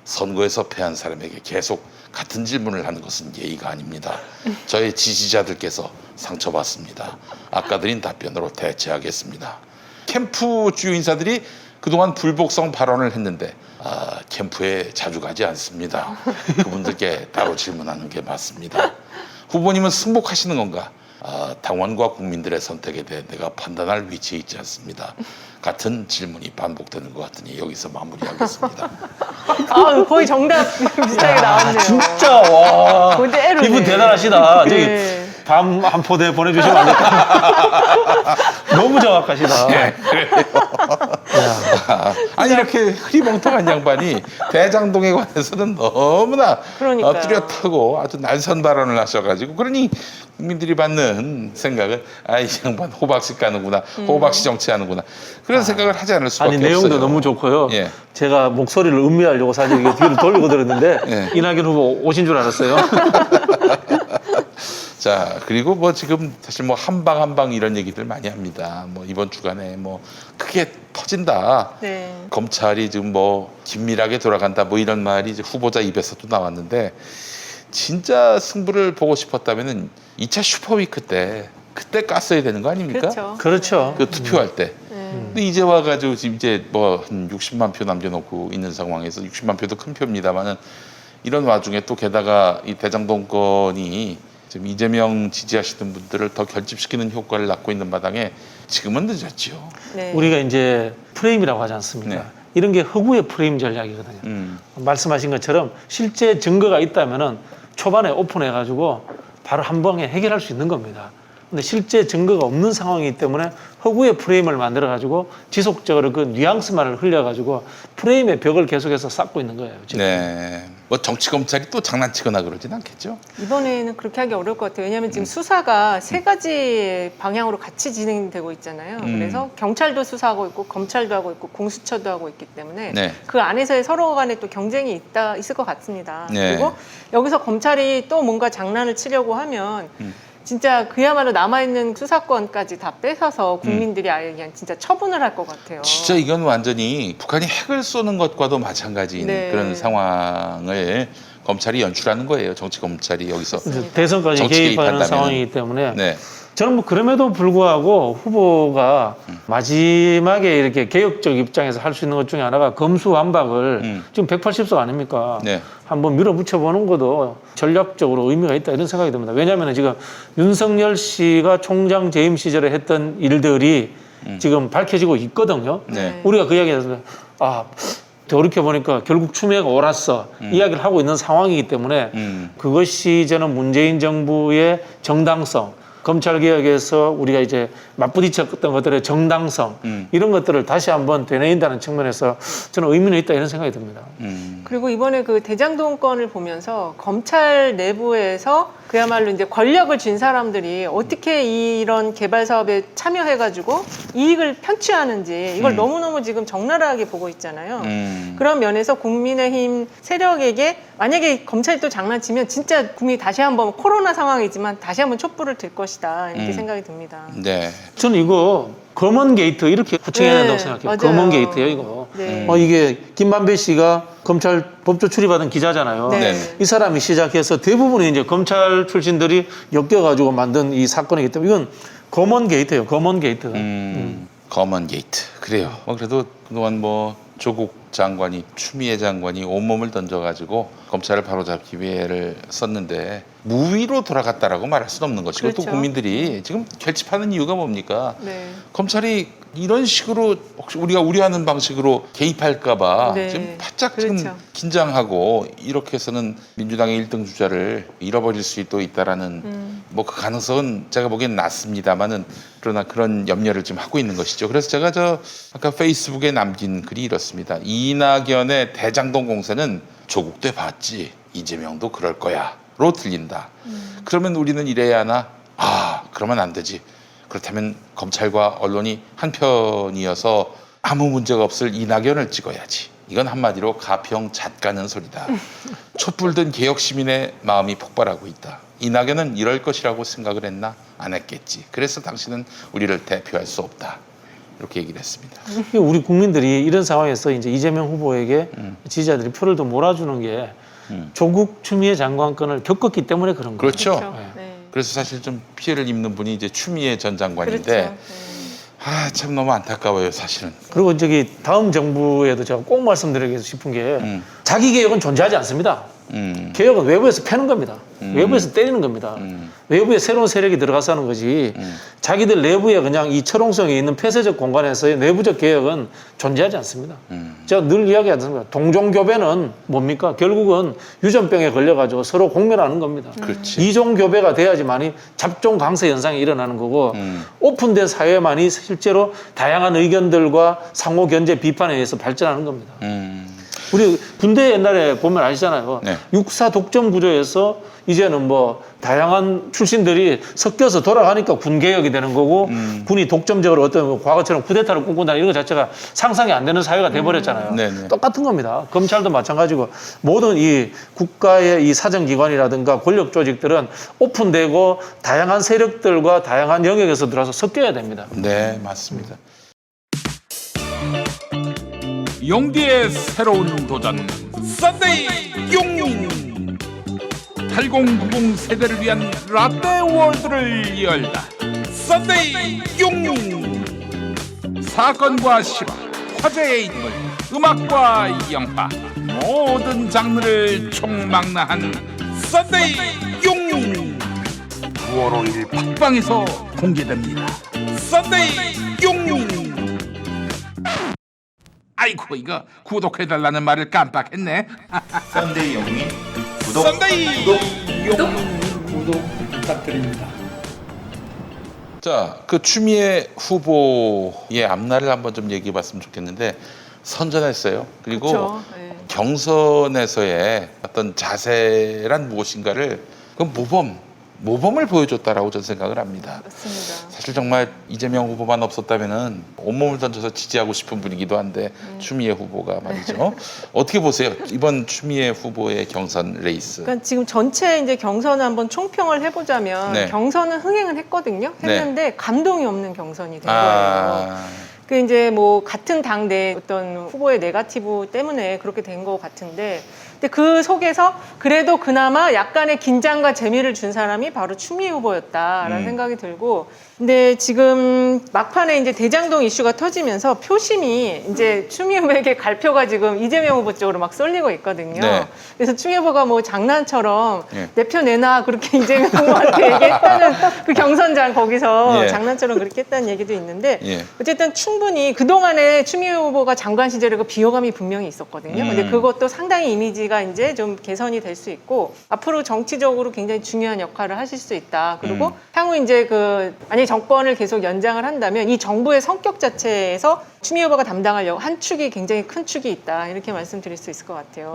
선거에서 패한 사람에게 계속 같은 질문을 하는 것은 예의가 아닙니다. 저의 지지자들께서 상처받습니다. 아까 드린 답변으로 대체하겠습니다. 캠프 주요 인사들이 그동안 불복성 발언을 했는데 캠프에 자주 가지 않습니다. 그분들께 따로 질문하는 게 맞습니다. 후보님은 승복하시는 건가? 당원과 국민들의 선택에 대해 내가 판단할 위치에 있지 않습니다. 같은 질문이 반복되는 것 같으니 여기서 마무리하겠습니다. 거의 정답 비슷하게 나왔네요. 진짜 와 그대로네. 이분 대단하시다. 네. 저기 밤 한 포대 보내주시면 안 될까요? 너무 정확하시다. 네, 그래요. 아니 이렇게 흐리멍텅한 양반이 대장동에 관해서는 너무나 그러니까요. 뚜렷하고 아주 날선 발언을 하셔가지고 그러니 국민들이 받는 생각은 이 양반 호박씨 까는구나, 호박씨 정치하는구나 그런 생각을 하지 않을 수밖에 아니 없어요. 내용도 너무 좋고요. 예. 제가 목소리를 음미하려고 사실 이게 뒤를 돌리고 들었는데 예. 이낙연 후보 오신 줄 알았어요. 자 그리고 뭐 지금 사실 뭐 한방 한방 이런 얘기들 많이 합니다. 뭐 이번 주간에 뭐 크게 터진다. 네. 검찰이 지금 뭐 긴밀하게 돌아간다. 뭐 이런 말이 이제 후보자 입에서도 나왔는데 진짜 승부를 보고 싶었다면은 2차 슈퍼위크 때 그때 깠어야 되는 거 아닙니까? 그렇죠. 그렇죠. 그 투표할 때. 근데 이제 와가지고 지금 이제 뭐 한 60만 표 남겨놓고 있는 상황에서 60만 표도 큰 표입니다만은 이런 와중에 또 게다가 이 대장동 건이 지금 이재명 지지하시는 분들을 더 결집시키는 효과를 낳고 있는 마당에 지금은 늦었죠. 네. 우리가 이제 프레임이라고 하지 않습니까? 네. 이런 게 허구의 프레임 전략이거든요. 말씀하신 것처럼 실제 증거가 있다면은 초반에 오픈해가지고 바로 한 방에 해결할 수 있는 겁니다. 근데 실제 증거가 없는 상황이기 때문에 허구의 프레임을 만들어가지고 지속적으로 그 뉘앙스만을 흘려가지고 프레임의 벽을 계속해서 쌓고 있는 거예요. 지금. 네. 뭐 정치 검찰이 또 장난치거나 그러진 않겠죠? 이번에는 그렇게 하기 어려울 것 같아요. 왜냐하면 지금 수사가 세 가지 방향으로 같이 진행되고 있잖아요. 그래서 경찰도 수사하고 있고 검찰도 하고 있고 공수처도 하고 있기 때문에 네. 그 안에서의 서로 간에 또 경쟁이 있을 것 같습니다. 네. 그리고 여기서 검찰이 또 뭔가 장난을 치려고 하면 진짜 그야말로 남아있는 수사권까지 다 뺏어서 국민들이 아예 그냥 진짜 처분을 할 것 같아요. 진짜 이건 완전히 북한이 핵을 쏘는 것과도 마찬가지인 네. 그런 상황을 검찰이 연출하는 거예요. 정치 검찰이 여기서 대선까지 정치 개입하는 개입한다면은. 상황이기 때문에 네. 저는 뭐 그럼에도 불구하고 후보가 마지막에 이렇게 개혁적 입장에서 할 수 있는 것 중에 하나가 검수완박을 지금 180석 아닙니까? 네. 한번 밀어붙여 보는 것도 전략적으로 의미가 있다 이런 생각이 듭니다. 왜냐하면 지금 윤석열 씨가 총장 재임 시절에 했던 일들이 지금 밝혀지고 있거든요. 네. 우리가 그 이야기에서 돌이켜보니까 결국 추미애가 옳았어 이야기를 하고 있는 상황이기 때문에 그것이 저는 문재인 정부의 정당성, 검찰개혁에서 우리가 이제 맞부딪혔던 것들의 정당성 이런 것들을 다시 한번 되뇌인다는 측면에서 저는 의미는 있다 이런 생각이 듭니다. 그리고 이번에 그 대장동 건을 보면서 검찰 내부에서 그야말로 이제 권력을 쥔 사람들이 어떻게 이런 개발 사업에 참여해가지고 이익을 편취하는지 이걸 너무너무 지금 적나라하게 보고 있잖아요. 그런 면에서 국민의힘 세력에게 만약에 검찰이 또 장난치면 진짜 국민이 다시 한번 코로나 상황이지만 다시 한번 촛불을 들 것이다 이렇게 생각이 듭니다. 네. 저는 이거 검언 게이트 이렇게 호칭해야 네, 된다고 생각해요. 맞아요. 검언 게이트예요 이거. 네. 이게 김만배 씨가 검찰 법조 출입하던 기자잖아요. 네. 이 사람이 시작해서 대부분이 이제 검찰 출신들이 엮여가지고 만든 이 사건이기 때문에 이건 검언 게이트예요. 검언 게이트. 검언 게이트. 그래요. 그래도 그동안 뭐 조국 장관이 추미애 장관이 온몸을 던져가지고 검찰을 바로잡기 위해를 썼는데 무위로 돌아갔다라고 말할 수는 없는 것이고 그렇죠. 또 국민들이 지금 결집하는 이유가 뭡니까? 네. 검찰이 이런 식으로 혹시 우리가 우려하는 방식으로 개입할까봐 네. 지금 바짝 지금 그렇죠. 긴장하고 이렇게 해서는 민주당의 1등 주자를 잃어버릴 수도 있다라는 뭐 그 가능성은 제가 보기엔 낮습니다만은 그러나 그런 염려를 지금 하고 있는 것이죠. 그래서 제가 아까 페이스북에 남긴 글이 이렇습니다. 이낙연의 대장동 공세는 조국도 봤지 이재명도 그럴 거야로 들린다. 그러면 우리는 이래야 하나? 그러면 안 되지. 그렇다면 검찰과 언론이 한편이어서 아무 문제가 없을 이낙연을 찍어야지. 이건 한마디로 가평 잣가는 소리다. 촛불든 개혁 시민의 마음이 폭발하고 있다. 이낙연은 이럴 것이라고 생각을 했나? 안 했겠지. 그래서 당신은 우리를 대표할 수 없다. 이렇게 얘기를 했습니다. 우리 국민들이 이런 상황에서 이제 이재명 후보에게 지지자들이 표를 더 몰아주는 게 조국 추미애 장관권을 겪었기 때문에 그런 거예요. 그렇죠. 그렇죠. 네. 그래서 사실 좀 피해를 입는 분이 이제 추미애 전 장관인데 그렇죠. 참 너무 안타까워요, 사실은. 그리고 저기 다음 정부에도 제가 꼭 말씀드리고 싶은 게 자기 개혁은 존재하지 않습니다. 개혁은 외부에서 패는 겁니다. 외부에서 때리는 겁니다. 외부에 새로운 세력이 들어가서 하는 거지 자기들 내부에 그냥 이 철옹성이 있는 폐쇄적 공간에서의 내부적 개혁은 존재하지 않습니다. 제가 늘 이야기하잖아요. 동종교배는 뭡니까? 결국은 유전병에 걸려가지고 서로 공멸하는 겁니다. 그렇지. 이종교배가 돼야지만이 잡종 강세 현상이 일어나는 거고 오픈된 사회만이 실제로 다양한 의견들과 상호 견제 비판에 의해서 발전하는 겁니다. 우리 군대 옛날에 보면 아시잖아요. 네. 육사 독점 구조에서 이제는 뭐 다양한 출신들이 섞여서 돌아가니까 군 개혁이 되는 거고 군이 독점적으로 어떤 과거처럼 쿠데타를 꿈꾼다 이런 것 자체가 상상이 안 되는 사회가 돼버렸잖아요. 네네. 똑같은 겁니다. 검찰도 마찬가지고 모든 이 국가의 이 사정기관이라든가 권력 조직들은 오픈되고 다양한 세력들과 다양한 영역에서 들어와서 섞여야 됩니다. 네, 맞습니다. 용기의 새로운 도전 썬데이 용 8090 세대를 위한 라떼 월드를 열다 썬데이 용 사건과 실화 화제의 인물 음악과 영화 모든 장르를 총망라한 썬데이 용 9월 5일 팟빵에서 공개됩니다 썬데이 용 아이고 이거 구독해달라는 말을 깜빡했네. 썬데이 영민 구독 썬데이 구독 부탁드립니다. 자, 그 추미애 후보의 앞날을 한번 좀 얘기해봤으면 좋겠는데 선전했어요. 그리고 그렇죠. 네. 경선에서의 어떤 자세란 무엇인가를 그 모범을 보여줬다라고 저는 생각을 합니다. 맞습니다. 사실 정말 이재명 후보만 없었다면은 온몸을 던져서 지지하고 싶은 분이기도 한데 추미애 후보가 말이죠. 어떻게 보세요? 이번 추미애 후보의 경선 레이스. 그러니까 지금 전체 이제 경선을 한번 총평을 해보자면 네. 경선은 흥행을 했거든요. 했는데 감동이 없는 경선이 된 거예요. 아, 그 이제 뭐 같은 당 내 어떤 후보의 네거티브 때문에 그렇게 된 것 같은데 근데 그 속에서 그래도 그나마 약간의 긴장과 재미를 준 사람이 바로 추미애 후보였다라는 생각이 들고, 근데 지금 막판에 이제 대장동 이슈가 터지면서 표심이 이제 추미애 후보에게 갈 표가 지금 이재명 후보 쪽으로 막 쏠리고 있거든요. 네. 그래서 추미애 후보가 뭐 장난처럼 예. 내 표 내놔 그렇게 이재명 후보한테 얘기했다는 그 경선장 거기서 예. 장난처럼 그렇게 했다는 얘기도 있는데 예. 어쨌든 충분히 그동안에 추미애 후보가 장관 시절에 그 비호감이 분명히 있었거든요. 근데 그것도 상당히 이미지가 이제 좀 개선이 될 수 있고 앞으로 정치적으로 굉장히 중요한 역할을 하실 수 있다. 그리고 향후 이제 만약에 정권을 계속 연장을 한다면 이 정부의 성격 자체에서 추미애 후보가 담당할 한 축이 굉장히 큰 축이 있다. 이렇게 말씀드릴 수 있을 것 같아요.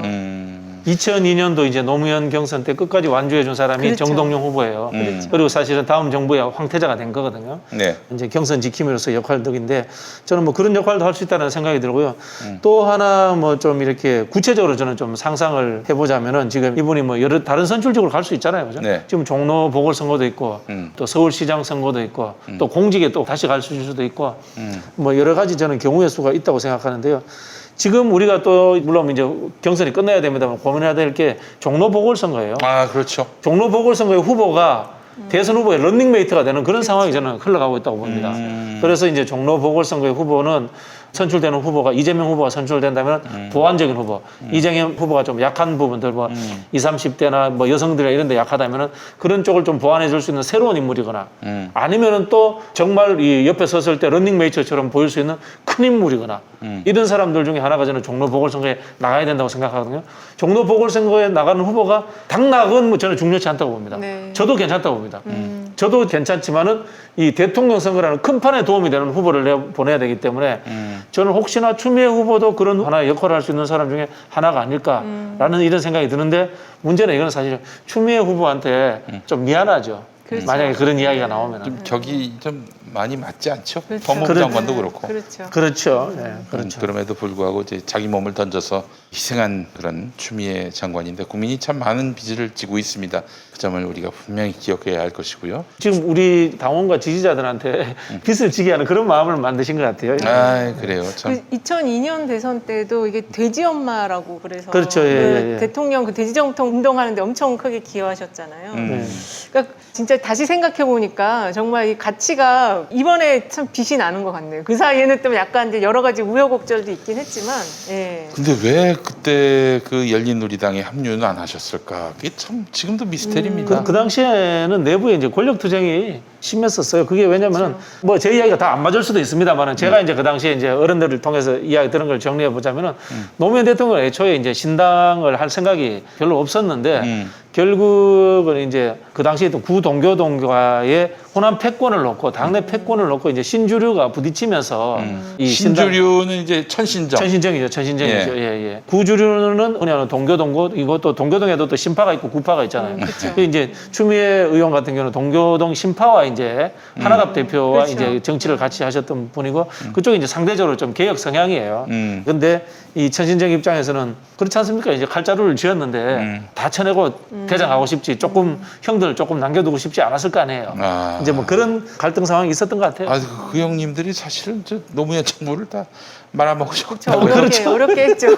2002년도 이제 노무현 경선 때 끝까지 완주해 준 사람이 그렇죠. 정동영 후보예요. 그렇죠. 그리고 사실은 다음 정부의 황태자가 된 거거든요. 네. 이제 경선 지킴으로서 역할들인데 저는 뭐 그런 역할도 할 수 있다는 생각이 들고요. 또 하나 뭐 좀 이렇게 구체적으로 저는 좀 상상을 해보자면은 지금 이분이 뭐 여러 다른 선출직으로 갈 수 있잖아요. 그죠? 네. 지금 종로 보궐선거도 있고 또 서울시장 선거도 있고 또 공직에 또 다시 갈 수도 있고 뭐 여러 가지 저는 경우의 수가 있다고 생각하는데요. 지금 우리가 또 물론 이제 경선이 끝나야 됩니다만 고민해야 될 게 종로 보궐선거예요. 아, 그렇죠. 종로 보궐선거의 후보가 대선 후보의 런닝메이트가 되는 그런 상황이 저는 흘러가고 있다고 봅니다. 그래서 이제 종로 보궐선거의 후보는 선출되는 후보가 이재명 후보가 선출된다면 보완적인 후보, 이재명 후보가 좀 약한 부분들 뭐 20, 30대나 뭐 여성들이나 이런 데 약하다면은 그런 쪽을 좀 보완해 줄 수 있는 새로운 인물이거나 아니면은 또 정말 이 옆에 섰을 때 런닝메이트처럼 보일 수 있는 큰 인물이거나 이런 사람들 중에 하나가 저는 종로 보궐선거에 나가야 된다고 생각하거든요. 종로 보궐선거에 나가는 후보가 당락은 뭐 저는 중요치 않다고 봅니다. 네. 저도 괜찮다고 봅니다. 저도 괜찮지만은 이 대통령 선거라는 큰 판에 도움이 되는 후보를 보내야 되기 때문에 저는 혹시나 추미애 후보도 그런 하나의 역할을 할 수 있는 사람 중에 하나가 아닐까라는 이런 생각이 드는데 문제는 이건 사실 추미애 후보한테 좀 미안하죠. 그렇죠. 만약에 그런 이야기가 나오면. 좀 격이 좀 많이 맞지 않죠? 그렇죠. 법무부 장관도 그렇고. 그렇죠. 그렇죠. 네, 그렇죠. 그럼에도 불구하고 이제 자기 몸을 던져서 희생한 그런 추미애 장관인데 국민이 참 많은 빚을 지고 있습니다. 그 점을 우리가 분명히 기억해야 할 것이고요. 지금 우리 당원과 지지자들한테 빚을 지게 하는 그런 마음을 만드신 것 같아요. 아, 그래요. 참. 그 2002년 대선 때도 이게 돼지 엄마라고 그래서 그렇죠. 예, 예, 예. 대통령 그 돼지 정통 운동하는데 엄청 크게 기여하셨잖아요. 네. 그러니까 진짜 다시 생각해 보니까 정말 이 가치가 이번에 참 빛이 나는 것 같네요. 그 사이에는 또 약간 이제 여러 가지 우여곡절도 있긴 했지만, 예. 근데 왜 그때 그 열린우리당에 합류는 안 하셨을까? 그게 참 지금도 미스테리입니다. 그 당시에는 내부에 이제 권력 투쟁이 심했었어요. 그게 왜냐면은 뭐 제 이야기가 다 안 맞을 수도 있습니다만은 제가 이제 그 당시에 이제 어른들을 통해서 이야기 들은 걸 정리해 보자면은 노무현 대통령은 애초에 이제 신당을 할 생각이 별로 없었는데 결국은 이제 그 당시에 또 구동교동과의 호남 패권을 놓고 당내 패권을 놓고 이제 신주류가 부딪히면서 이 신주류는 이제 천신정. 천신정이죠. 예, 예. 구주류는 그냥 동교동고 이것도 동교동에도 또 신파가 있고 구파가 있잖아요. 그 이제 추미애 의원 같은 경우는 동교동 신파와 이제 하나갑 대표와 그렇죠. 이제 정치를 같이 하셨던 분이고 그쪽이 이제 상대적으로 좀 개혁 성향이에요. 근데 이 천신정 입장에서는 그렇지 않습니까? 이제 칼자루를 쥐었는데 다 쳐내고 대장하고 싶지 조금 형들 조금 남겨두고 싶지 않았을 거 아니에요. 아. 이제 뭐 그런 갈등 상황이 있었던 것 같아요. 아, 그 형님들이 사실은 저 노무현 정부를 다 말아먹으셨다고. 저 어렵게, 어렵게 했죠.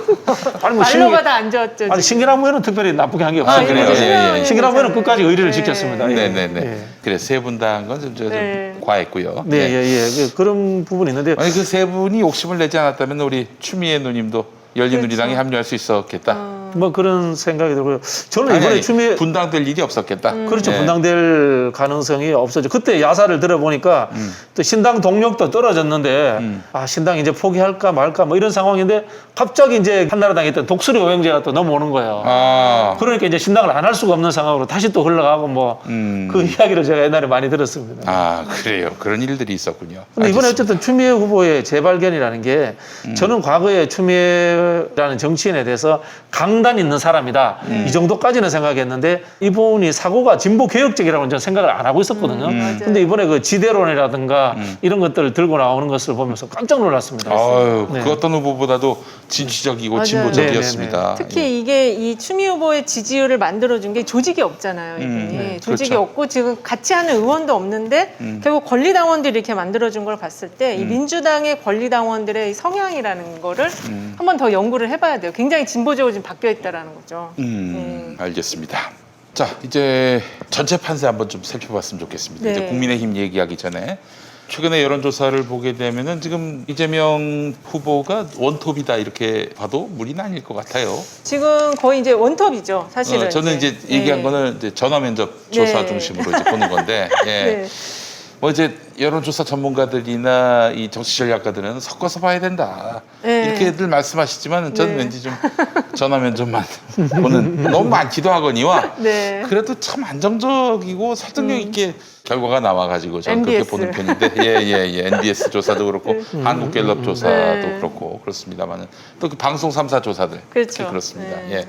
아니, 뭐 말로가 다 안 좋았죠. 아니 신기남 의원은 특별히 나쁘게 한 게 없어요. 그래요? 예, 예. 신기남 의원은 끝까지 의리를 네. 지켰습니다. 예. 네네네. 예. 그래 세 분 다 한 건 좀 네. 과했고요. 네, 예, 예. 그런 부분이 있는데 아니 그 세 분이 욕심을 내지 않았다면 우리 추미애 누님도 열린우리당에 그렇죠. 합류할 수 있었겠다. 뭐 그런 생각이 들고요. 저는 아니, 이번에 아니, 추미애 분당될 일이 없었겠다. 그렇죠. 네. 분당될 가능성이 없었죠. 그때 야사를 들어보니까 또 신당 동력도 떨어졌는데 아 신당 이제 포기할까 말까 뭐 이런 상황인데 갑자기 이제 한나라당에 있던 독수리 오형제가 또 넘어오는 거예요. 아, 그러니까 이제 신당을 안 할 수가 없는 상황으로 다시 또 흘러가고 뭐 그 이야기를 제가 옛날에 많이 들었습니다. 아 그래요. 그런 일들이 있었군요. 근데 이번에 알겠습니다. 어쨌든 추미애 후보의 재발견이라는 게 저는 과거에 추미애라는 정치인에 대해서 강단 있는 사람이다. 이 정도까지는 생각했는데 이분이 사고가 진보 개혁적이라고는 저는 생각을 안 하고 있었거든요. 근데 이번에 그 지대론이라든가 이런 것들을 들고 나오는 것을 보면서 깜짝 놀랐습니다. 아유, 네. 그 어떤 후보보다도 진취적이고 맞아요. 진보적이었습니다. 특히 이게 이 추미애 후보의 지지율을 만들어준 게 조직이 없잖아요. 이분이. 네, 조직이 그렇죠. 없고 지금 같이 하는 의원도 없는데 결국 권리당원들이 이렇게 만들어준 걸 봤을 때 이 민주당의 권리당원들의 성향이라는 거를 한 번 더 연구를 해봐야 돼요. 굉장히 진보적으로 지금 바뀌어야 있다라는 거죠. 알겠습니다. 자, 이제 전체 판세 한번 좀 살펴봤으면 좋겠습니다. 네. 이제 국민의힘 얘기하기 전에 최근에 여론조사를 보게 되면은 지금 이재명 후보가 원톱이다 이렇게 봐도 무리는 아닐 것 같아요. 지금 거의 이제 원톱이죠, 사실은. 저는 이제 얘기한 거는 이제 전화 면접 조사 네. 중심으로 이제 보는 건데, 예. 네. 뭐 이제 여론조사 전문가들이나 이 정치 전략가들은 섞어서 봐야 된다. 네. 이렇게들 말씀하시지만 저는 네. 왠지 좀 전화 면접만 보는 너무 많기도 하거니와 네. 그래도 참 안정적이고 설득력 있게 결과가 나와가지고 저는 그렇게 NBS. 보는 편인데 예. NBS 조사도 그렇고 한국갤럽 조사도 네. 그렇고 그렇습니다만은 또 그 방송 3사 조사들 그렇죠. 특히 그렇습니다. 네. 예.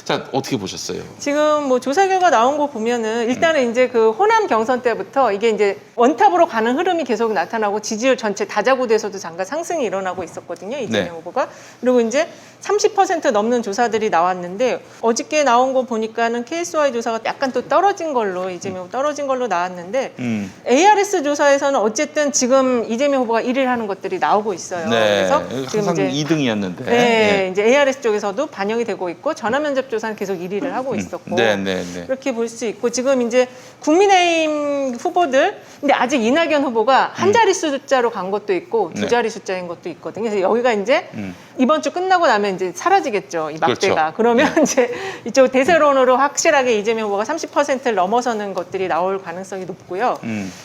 자, 어떻게 보셨어요? 지금 뭐 조사 결과 나온 거 보면은 일단은 이제 그 호남 경선 때부터 이게 이제 원탑으로 가는 흐름이 계속 나타나고 지지율 전체 다자구도에서도 잠깐 상승이 일어나고 있었거든요. 이재명 네. 후보가. 그리고 이제 30% 넘는 조사들이 나왔는데 어저께 나온 거 보니까는 KSY 조사가 약간 또 떨어진 걸로 이재명 후보 떨어진 걸로 나왔는데 ARS 조사에서는 어쨌든 지금 이재명 후보가 1위를 하는 것들이 나오고 있어요. 네. 그래서 지금 항상 이제 2등이었는데. 네, 이제 ARS 쪽에서도 반영이 되고 있고 전화 면접 조사는 계속 1위를 하고 있었고 네. 그렇게 볼 수 있고 지금 이제 국민의힘 후보들 근데 아직 이낙연 후보가 한 자리 숫자로 간 것도 있고 두 네. 자리 숫자인 것도 있거든요. 그래서 여기가 이제 이번 주 끝나고 나면 이제 사라지겠죠. 이 막대가. 그렇죠. 그러면 이제 이쪽 대세론으로 확실하게 이재명 후보가 30%를 넘어서는 것들이 나올 가능성이 높고요.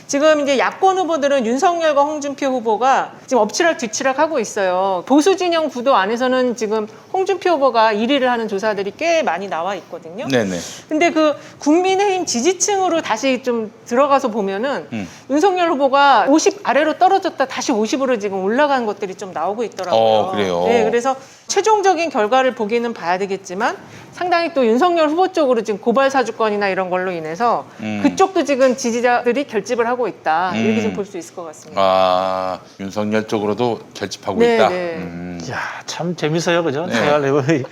지금 이제 야권 후보들은 윤석열과 홍준표 후보가 지금 엎치락 뒤치락 하고 있어요. 보수 진영 구도 안에서는 지금 홍준표 후보가 1위를 하는 조사들이 꽤 많이 나와 있거든요. 네네. 근데 그 국민의힘 지지층으로 다시 좀 들어가서 보면은 윤석열 후보가 50 아래로 떨어졌다 다시 50으로 지금 올라간 것들이 좀 나오고 있더라고요. 그래요? 네, 그래서 최종적인 결과를 보기는 봐야 되겠지만 상당히 또 윤석열 후보 쪽으로 지금 고발 사주권이나 이런 걸로 인해서 그쪽도 지금 지지자들이 결집을 하고 있다. 이렇게 좀 볼 수 있을 것 같습니다. 아, 윤석열 쪽으로도 결집하고 네, 있다. 네. 야, 참 재밌어요, 그죠? 네. 대화를 해보니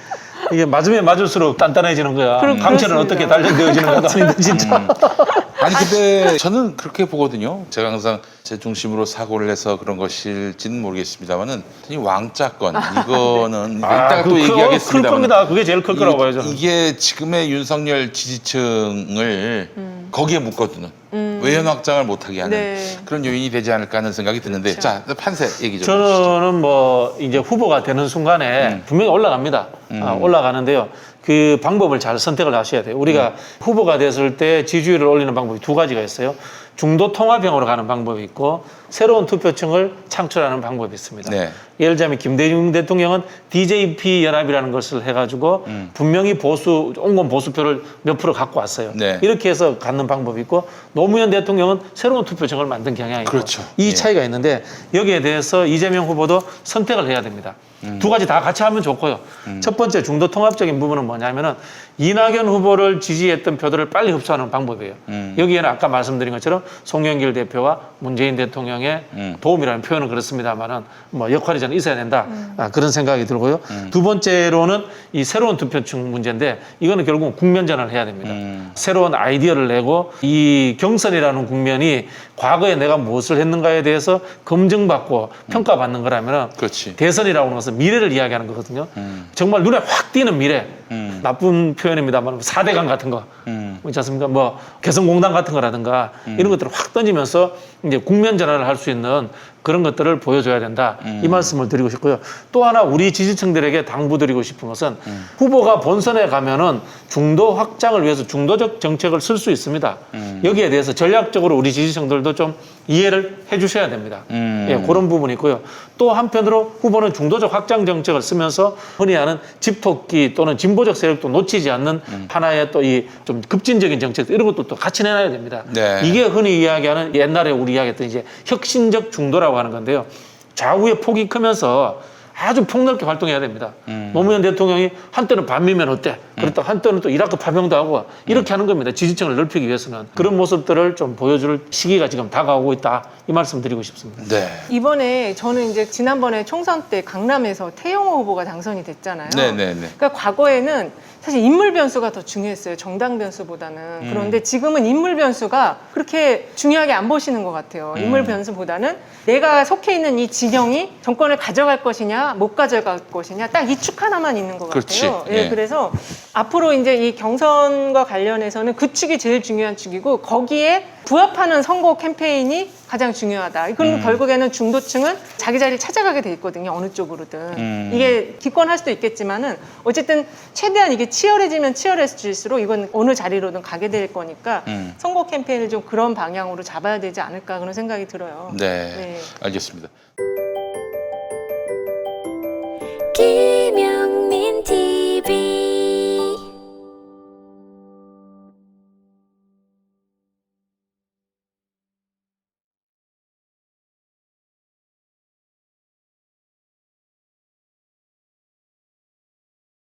이게 맞으면 맞을수록 단단해지는 거야. 강철은 그렇습니다. 어떻게 단련되어지는가도 아닌데 진짜. 아니 근데 저는 그렇게 보거든요. 제가 항상 제 중심으로 사고를 해서 그런 것일지는 모르겠습니다만은 이 왕자권 이거는 이따가 또 클 얘기하겠습니다만 겁니다. 그게 제일 클 거라고 봐요, 저는. 이게 지금의 윤석열 지지층을 거기에 묶어두는 외연 확장을 못하게 하는 네. 그런 요인이 되지 않을까 하는 생각이 드는데 그렇죠. 자 판세 얘기 좀 해주시죠. 저는 뭐 이제 후보가 되는 순간에 분명히 올라갑니다. 올라가는데요. 그 방법을 잘 선택을 하셔야 돼요. 우리가 후보가 됐을 때 지지율을 올리는 방법이 두 가지가 있어요. 중도 통합형으로 가는 방법이 있고 새로운 투표층을 창출하는 방법이 있습니다. 네. 예를 들자면 김대중 대통령은 DJP 연합이라는 것을 해가지고 분명히 온건 보수표를 몇 프로 갖고 왔어요. 네. 이렇게 해서 갖는 방법이 있고 노무현 대통령은 새로운 투표층을 만든 경향이 있고 그렇죠. 이 예. 차이가 있는데 여기에 대해서 이재명 후보도 선택을 해야 됩니다. 두 가지 다 같이 하면 좋고요. 첫 번째 중도 통합적인 부분은 뭐냐면은 이낙연 후보를 지지했던 표들을 빨리 흡수하는 방법이에요. 여기에는 아까 말씀드린 것처럼 송영길 대표와 문재인 대통령의 도움이라는 표현은 그렇습니다만은 뭐 역할이 저는 있어야 된다. 그런 생각이 들고요. 두 번째로는 이 새로운 투표층 문제인데 이거는 결국은 국면전을 해야 됩니다. 새로운 아이디어를 내고 이 경선이라는 국면이 과거에 내가 무엇을 했는가에 대해서 검증받고 평가받는 거라면은 그렇지. 대선이라고 하는 것은 미래를 이야기하는 거거든요. 정말 눈에 확 띄는 미래. 나쁜 표현입니다만 4대강 같은 거 있지 않습니까? 뭐 개성공단 같은 거라든가 이런 것들을 확 던지면서 이제 국면 전환을 할 수 있는 그런 것들을 보여줘야 된다. 이 말씀을 드리고 싶고요. 또 하나 우리 지지층들에게 당부드리고 싶은 것은 후보가 본선에 가면은 중도 확장을 위해서 중도적 정책을 쓸 수 있습니다. 여기에 대해서 전략적으로 우리 지지층들도 좀 이해를 해주셔야 됩니다. 예, 그런 부분이 있고요. 또 한편으로 후보는 중도적 확장 정책을 쓰면서 흔히 하는 집토끼 또는 진보적 세력도 놓치지 않는 하나의 또 이 좀 급진적인 정책 이런 것도 또 같이 내놔야 됩니다. 네. 이게 흔히 이야기하는 옛날에 우리 이야기했던 이제 혁신적 중도라고 하는 건데요. 좌우의 폭이 크면서 아주 폭넓게 활동해야 됩니다. 노무현 대통령이 한때는 반미면 어때? 그렇다 한때는 또 이라크 파병도 하고 이렇게 하는 겁니다. 지지층을 넓히기 위해서는. 그런 모습들을 좀 보여줄 시기가 지금 다가오고 있다. 이 말씀 드리고 싶습니다. 네. 이번에 저는 이제 지난번에 총선 때 강남에서 태영호 후보가 당선이 됐잖아요. 네네네. 그러니까 과거에는 사실 인물 변수가 더 중요했어요. 정당 변수보다는. 그런데 지금은 인물 변수가 그렇게 중요하게 안 보시는 것 같아요. 인물 변수보다는 내가 속해 있는 이 진영이 정권을 가져갈 것이냐 것이냐 못 가져갈 것이냐 딱 이 축 하나만 있는 것 그렇지. 같아요. 예, 예. 그래서 앞으로 이제 이 경선과 관련해서는 그 축이 제일 중요한 축이고 거기에 부합하는 선거 캠페인이 가장 중요하다. 그럼 결국에는 중도층은 자기 자리를 찾아가게 돼 있거든요. 어느 쪽으로든. 이게 기권할 수도 있겠지만은 어쨌든 최대한 이게 치열해지면 치열해질수록 이건 어느 자리로든 가게 될 거니까 선거 캠페인을 좀 그런 방향으로 잡아야 되지 않을까 그런 생각이 들어요. 네, 네. 알겠습니다. 김현